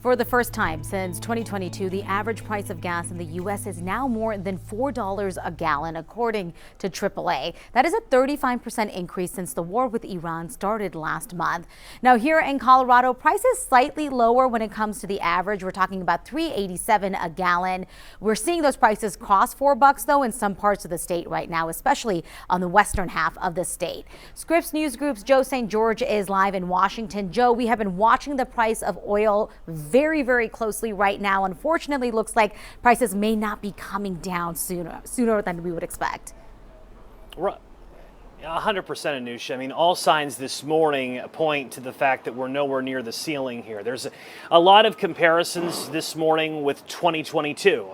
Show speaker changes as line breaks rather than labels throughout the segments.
For the first time since 2022, the average price of gas in the U.S. is now more than $4 a gallon, according to AAA. That is a 35% increase since the war with Iran started last month. Now, here in Colorado, prices slightly lower when it comes to the average. We're talking about $3.87 a gallon. We're seeing those prices cross $4, though, in some parts of the state right now, especially on the western half of the state. Scripps News Group's Joe St. George is live in Washington. Joe, we have been watching the price of oil very, very closely right now. Unfortunately, looks like prices may not be coming down sooner than we would expect.
Right. 100%, Anusha. I mean, all signs this morning point to the fact that we're nowhere near the ceiling here. There's a lot of comparisons this morning with 2022,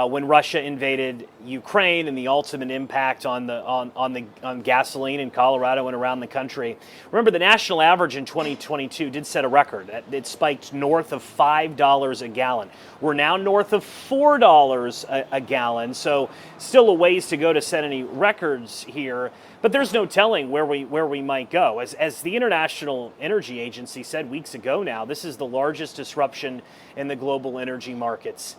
when Russia invaded Ukraine and the ultimate impact on gasoline in Colorado and around the country. Remember, the national average in 2022 did set a record. It spiked north of $5 a gallon. We're now north of $4 a gallon, so still a ways to go to set any records here. But there's no telling where we might go. As the International Energy Agency said weeks ago now, this is the largest disruption in the global energy markets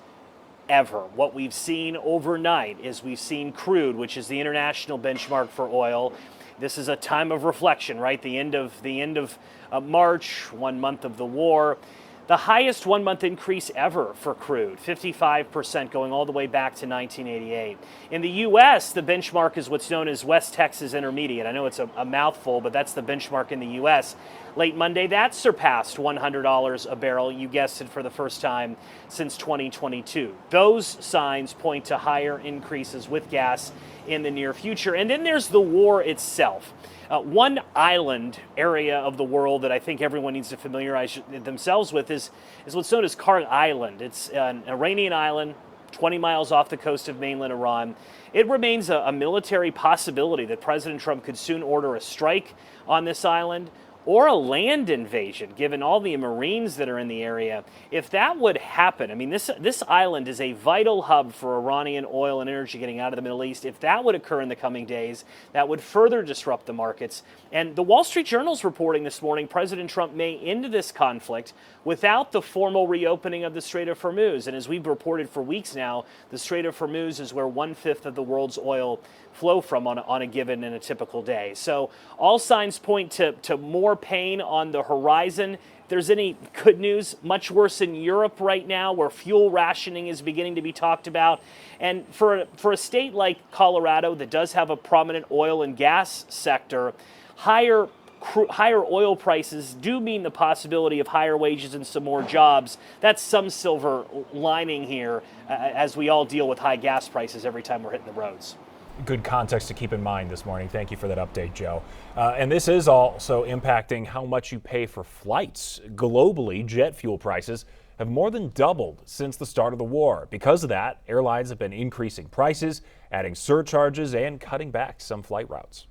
ever. What we've seen overnight is we've seen crude, which is the international benchmark for oil. This is a time of reflection, right? The end of March, 1 month of the war. The highest 1 month increase ever for crude, 55%, going all the way back to 1988. In the U.S., the benchmark is what's known as West Texas Intermediate. I know it's a mouthful, but that's the benchmark in the U.S. Late Monday, that surpassed $100 a barrel, you guessed it, for the first time since 2022. Those signs point to higher increases with gas in the near future. And then there's the war itself. One island area of the world that I think everyone needs to familiarize themselves with is what's known as Kharg Island. It's an Iranian island 20 miles off the coast of mainland Iran. It remains a military possibility that President Trump could soon order a strike on this island or a land invasion, given all the Marines that are in the area. If that would happen, I mean, this island is a vital hub for Iranian oil and energy getting out of the Middle East. If that would occur in the coming days, that would further disrupt the markets. And the Wall Street Journal's reporting this morning, President Trump may end this conflict without the formal reopening of the Strait of Hormuz. And as we've reported for weeks now, the Strait of Hormuz is where 1/5 of the world's oil flow from on a given and a typical day. So all signs point to more pain on the horizon. If there's any good news, much worse in Europe right now, where fuel rationing is beginning to be talked about. And for a state like Colorado that does have a prominent oil and gas sector, higher oil prices do mean the possibility of higher wages and some more jobs. That's some silver lining here as we all deal with high gas prices every time we're hitting the roads.
Good context to keep in mind this morning. Thank you for that update, Joe. And this is also impacting how much you pay for flights. Globally, jet fuel prices have more than doubled since the start of the war. Because of that, airlines have been increasing prices, adding surcharges, and cutting back some flight routes.